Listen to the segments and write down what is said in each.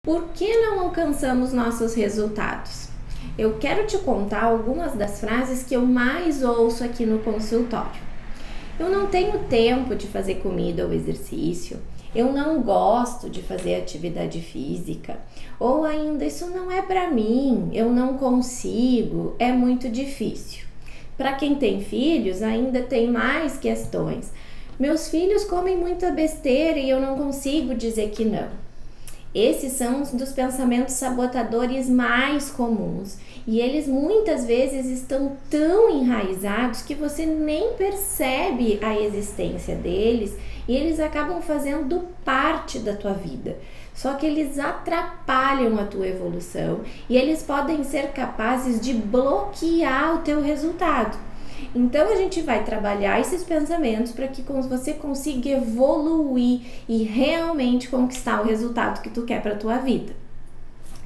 Por que não alcançamos nossos resultados? Eu quero te contar algumas das frases que eu mais ouço aqui no consultório. Eu não tenho tempo de fazer comida ou exercício. Eu não gosto de fazer atividade física. Ou ainda, isso não é para mim, eu não consigo, é muito difícil. Para quem tem filhos, ainda tem mais questões. Meus filhos comem muita besteira e eu não consigo dizer que não. Esses são um dos pensamentos sabotadores mais comuns e eles muitas vezes estão tão enraizados que você nem percebe a existência deles e eles acabam fazendo parte da tua vida. Só que eles atrapalham a tua evolução e eles podem ser capazes de bloquear o teu resultado. Então a gente vai trabalhar esses pensamentos para que você consiga evoluir e realmente conquistar o resultado que tu quer para a tua vida.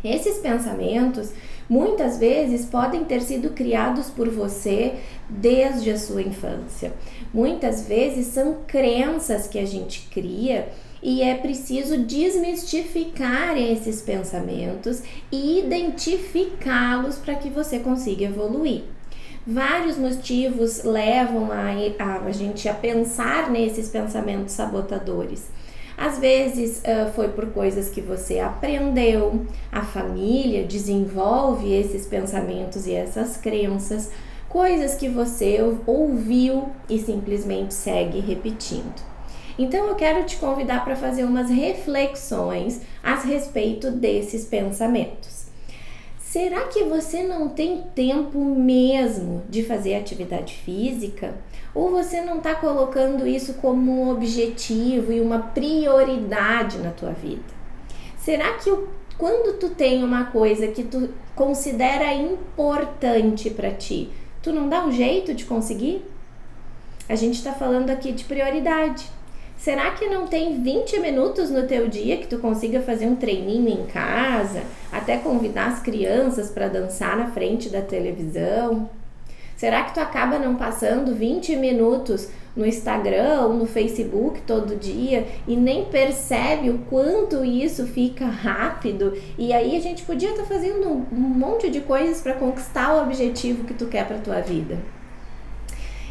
Esses pensamentos muitas vezes podem ter sido criados por você desde a sua infância. Muitas vezes são crenças que a gente cria e é preciso desmistificar esses pensamentos e identificá-los para que você consiga evoluir. Vários motivos levam a gente a pensar nesses pensamentos sabotadores. Às vezes foi por coisas que você aprendeu, a família desenvolve esses pensamentos e essas crenças, coisas que você ouviu e simplesmente segue repetindo. Então eu quero te convidar para fazer umas reflexões a respeito desses pensamentos. Será que você não tem tempo mesmo de fazer atividade física? Ou você não está colocando isso como um objetivo e uma prioridade na tua vida? Será que quando tu tem uma coisa que tu considera importante para ti, tu não dá um jeito de conseguir? A gente está falando aqui de prioridade. Será que não tem 20 minutos no teu dia que tu consiga fazer um treininho em casa, até convidar as crianças para dançar na frente da televisão? Será que tu acaba não passando 20 minutos no Instagram ou no Facebook todo dia e nem percebe o quanto isso fica rápido? E aí a gente podia estar fazendo um monte de coisas para conquistar o objetivo que tu quer para tua vida.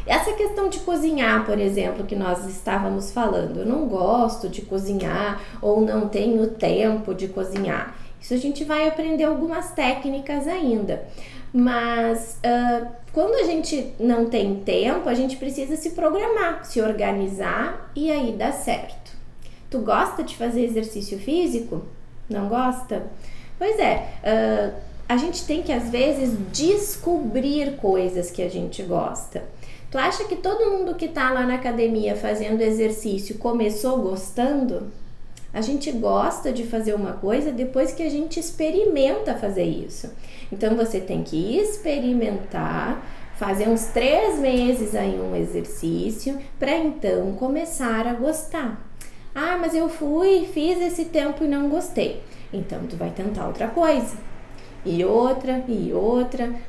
Essa questão de cozinhar, por exemplo, que nós estávamos falando, eu não gosto de cozinhar ou não tenho tempo de cozinhar. Isso a gente vai aprender algumas técnicas ainda, mas quando a gente não tem tempo, a gente precisa se programar, se organizar e aí dá certo. Tu gosta de fazer exercício físico? Não gosta? Pois é, a gente tem que às vezes descobrir coisas que a gente gosta. Tu acha que todo mundo que tá lá na academia fazendo exercício começou gostando? A gente gosta de fazer uma coisa depois que a gente experimenta fazer isso. Então você tem que experimentar, fazer uns 3 meses aí um exercício para então começar a gostar. Ah, mas eu fiz esse tempo e não gostei. Então tu vai tentar outra coisa. E outra,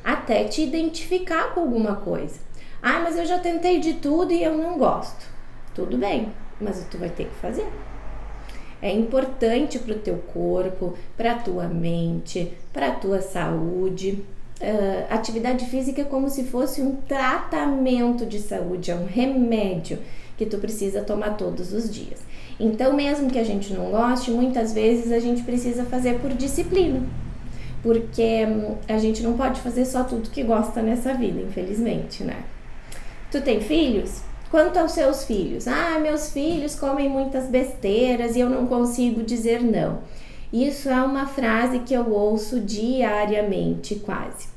até te identificar com alguma coisa. Ah, mas eu já tentei de tudo e eu não gosto. Tudo bem, mas tu vai ter que fazer. É importante para o teu corpo, para a tua mente, para a tua saúde. Atividade física é como se fosse um tratamento de saúde, é um remédio que tu precisa tomar todos os dias. Então, mesmo que a gente não goste, muitas vezes a gente precisa fazer por disciplina. Porque a gente não pode fazer só tudo que gosta nessa vida, infelizmente, né? Tu tem filhos? Quanto aos seus filhos? Ah, meus filhos comem muitas besteiras e eu não consigo dizer não. Isso é uma frase que eu ouço diariamente, quase.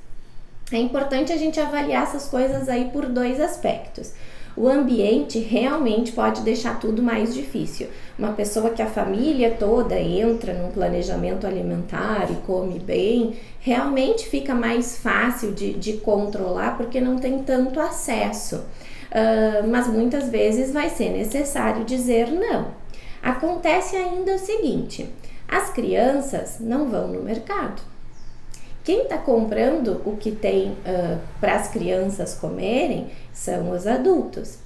É importante a gente avaliar essas coisas aí por 2 aspectos. O ambiente realmente pode deixar tudo mais difícil. Uma pessoa que a família toda entra num planejamento alimentar e come bem, realmente fica mais fácil de controlar porque não tem tanto acesso. Mas muitas vezes vai ser necessário dizer não. Acontece ainda o seguinte, as crianças não vão no mercado. Quem está comprando o que tem para as crianças comerem são os adultos.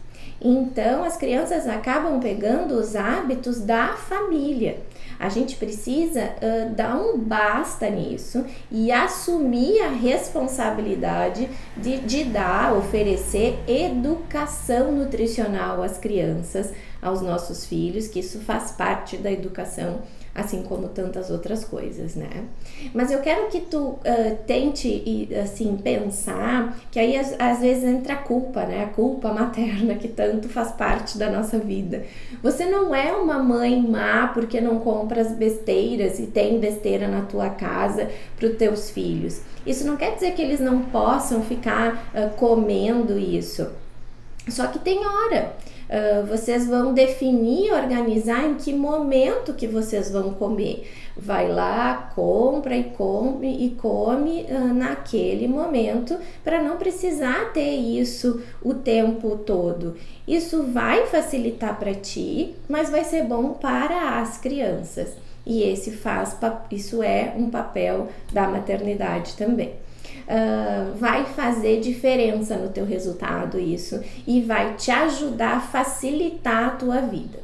Então, as crianças acabam pegando os hábitos da família. A gente precisa dar um basta nisso e assumir a responsabilidade de dar, oferecer educação nutricional às crianças, aos nossos filhos, que isso faz parte da educação, assim como tantas outras coisas, né? Mas eu quero que tu tente, assim, pensar que aí às vezes entra a culpa, né? A culpa materna que tanto faz parte da nossa vida. Você não é uma mãe má porque não compra as besteiras e tem besteira na tua casa para os teus filhos. Isso não quer dizer que eles não possam ficar comendo isso. Só que tem hora. Vocês vão definir, organizar em que momento que vocês vão comer. Vai lá, compra e come naquele momento, para não precisar ter isso o tempo todo. Isso vai facilitar para ti, mas vai ser bom para as crianças. E isso é um papel da maternidade também. Vai fazer diferença no teu resultado isso e vai te ajudar a facilitar a tua vida.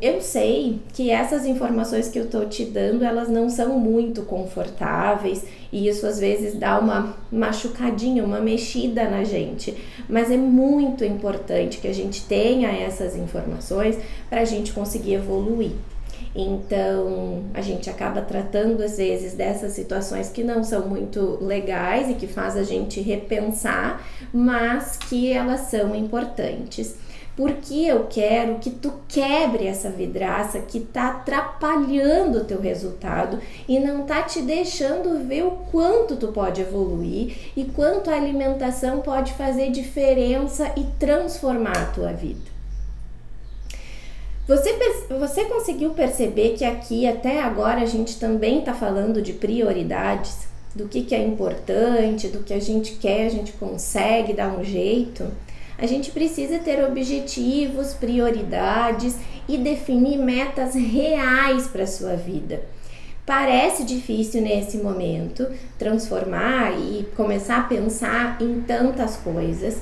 Eu sei que essas informações que eu tô te dando, elas não são muito confortáveis e isso às vezes dá uma machucadinha, uma mexida na gente, mas é muito importante que a gente tenha essas informações para a gente conseguir evoluir. Então, a gente acaba tratando às vezes dessas situações que não são muito legais e que faz a gente repensar, mas que elas são importantes. Porque eu quero que tu quebre essa vidraça que tá atrapalhando o teu resultado e não tá te deixando ver o quanto tu pode evoluir e quanto a alimentação pode fazer diferença e transformar a tua vida. Você conseguiu perceber que aqui até agora a gente também está falando de prioridades, do que é importante, do que a gente quer, a gente consegue dar um jeito? A gente precisa ter objetivos, prioridades e definir metas reais para a sua vida. Parece difícil nesse momento transformar e começar a pensar em tantas coisas.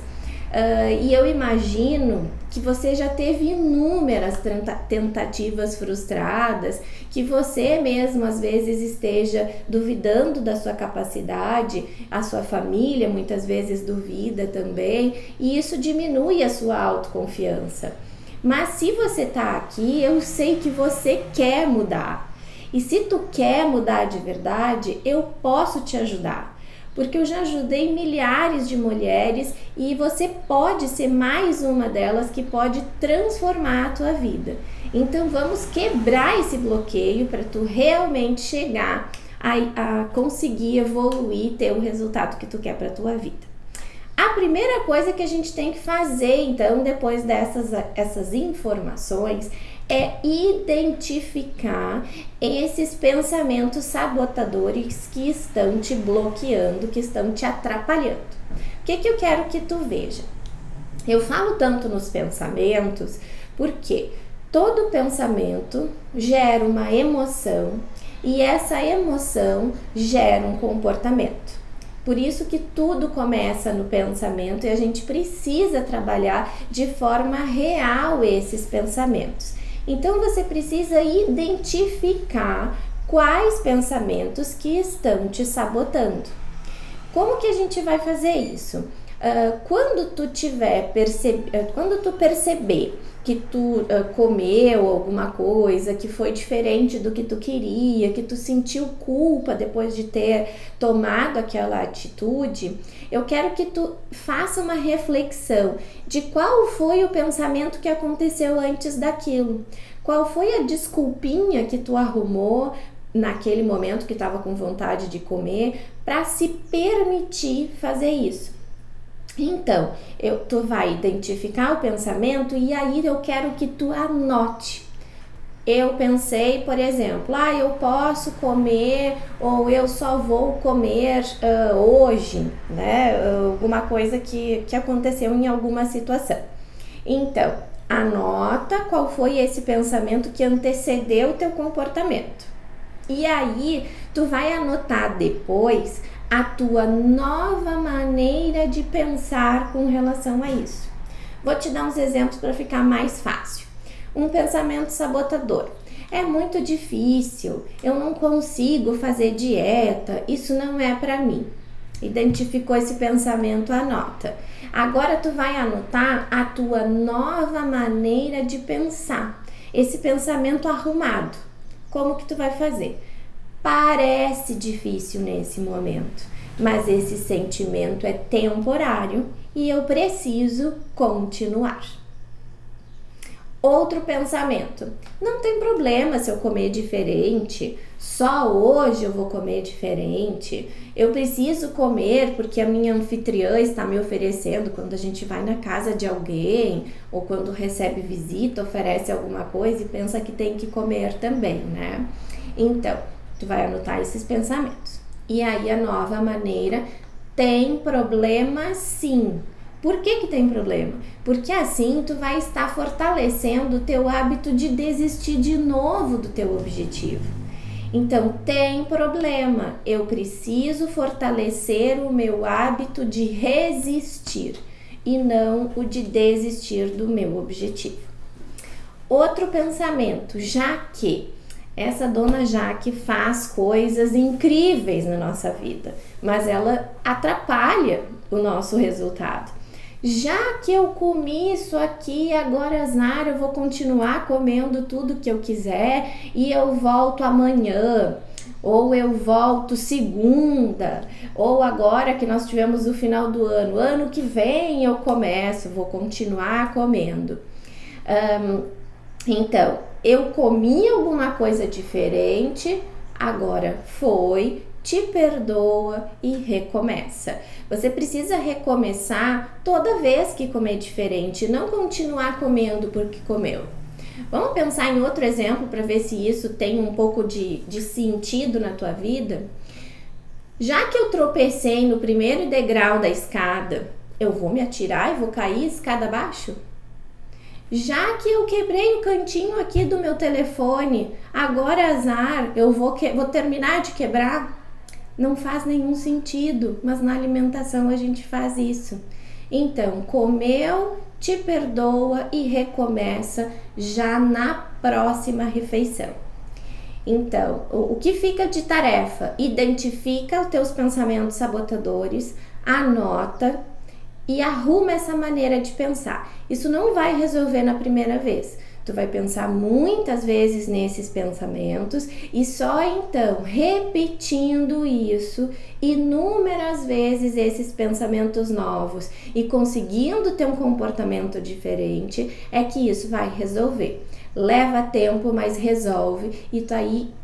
E eu imagino que você já teve inúmeras tentativas frustradas, que você mesmo às vezes esteja duvidando da sua capacidade, a sua família muitas vezes duvida também, e isso diminui a sua autoconfiança. Mas se você tá aqui, eu sei que você quer mudar. E se tu quer mudar de verdade, eu posso te ajudar. Porque eu já ajudei milhares de mulheres e você pode ser mais uma delas que pode transformar a tua vida. Então vamos quebrar esse bloqueio para tu realmente chegar a conseguir evoluir e ter o resultado que tu quer para a tua vida. A primeira coisa que a gente tem que fazer, então, depois dessas informações, é identificar esses pensamentos sabotadores que estão te bloqueando, que estão te atrapalhando. O que eu quero que tu veja? Eu falo tanto nos pensamentos porque todo pensamento gera uma emoção e essa emoção gera um comportamento. Por isso que tudo começa no pensamento e a gente precisa trabalhar de forma real esses pensamentos. Então você precisa identificar quais pensamentos que estão te sabotando. Como que a gente vai fazer isso? Quando tu perceber que tu comeu alguma coisa que foi diferente do que tu queria, que tu sentiu culpa depois de ter tomado aquela atitude, eu quero que tu faça uma reflexão de qual foi o pensamento que aconteceu antes daquilo. Qual foi a desculpinha que tu arrumou naquele momento que estava com vontade de comer para se permitir fazer isso. Então, tu vai identificar o pensamento e aí eu quero que tu anote. Eu pensei, por exemplo, eu posso comer ou eu só vou comer hoje, né? Alguma coisa que aconteceu em alguma situação. Então, anota qual foi esse pensamento que antecedeu o teu comportamento. E aí, tu vai anotar depois a tua nova maneira de pensar com relação a isso. Vou te dar uns exemplos para ficar mais fácil. Um pensamento sabotador. É muito difícil, eu não consigo fazer dieta, isso não é para mim. Identificou esse pensamento, anota. Agora tu vai anotar a tua nova maneira de pensar, esse pensamento arrumado. Como que tu vai fazer? Parece difícil nesse momento, mas esse sentimento é temporário e eu preciso continuar. Outro pensamento: não tem problema se eu comer diferente, só hoje eu vou comer diferente, eu preciso comer porque a minha anfitriã está me oferecendo. Quando a gente vai na casa de alguém ou quando recebe visita, oferece alguma coisa e pensa que tem que comer também, né? Então, tu vai anotar esses pensamentos. E aí a nova maneira: tem problema sim. Por que tem problema? Porque assim tu vai estar fortalecendo o teu hábito de desistir de novo do teu objetivo. Então, tem problema, eu preciso fortalecer o meu hábito de resistir e não o de desistir do meu objetivo. Outro pensamento: já que essa dona Jaque faz coisas incríveis na nossa vida, mas ela atrapalha o nosso resultado. Já que eu comi isso aqui, agora azar, eu vou continuar comendo tudo que eu quiser e eu volto amanhã, ou eu volto segunda, ou agora que nós tivemos o final do ano que vem eu começo, vou continuar comendo. Então, eu comi alguma coisa diferente, agora foi, te perdoa e recomeça. Você precisa recomeçar toda vez que comer diferente, não continuar comendo porque comeu. Vamos pensar em outro exemplo para ver se isso tem um pouco de sentido na tua vida? Já que eu tropecei no primeiro degrau da escada, eu vou me atirar e vou cair escada abaixo? Já que eu quebrei o cantinho aqui do meu telefone, agora azar, eu vou terminar de quebrar? Não faz nenhum sentido, mas na alimentação a gente faz isso. Então, comeu, te perdoa e recomeça já na próxima refeição. Então, o que fica de tarefa? Identifica os teus pensamentos sabotadores, anota e arruma essa maneira de pensar. Isso não vai resolver na primeira vez. Tu vai pensar muitas vezes nesses pensamentos e só então, repetindo isso inúmeras vezes, esses pensamentos novos, e conseguindo ter um comportamento diferente, é que isso vai resolver. Leva tempo, mas resolve, e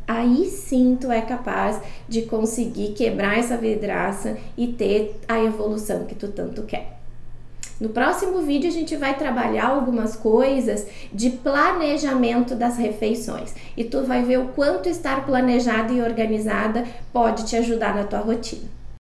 aí sim tu é capaz de conseguir quebrar essa vidraça e ter a evolução que tu tanto quer. No próximo vídeo a gente vai trabalhar algumas coisas de planejamento das refeições e tu vai ver o quanto estar planejada e organizada pode te ajudar na tua rotina.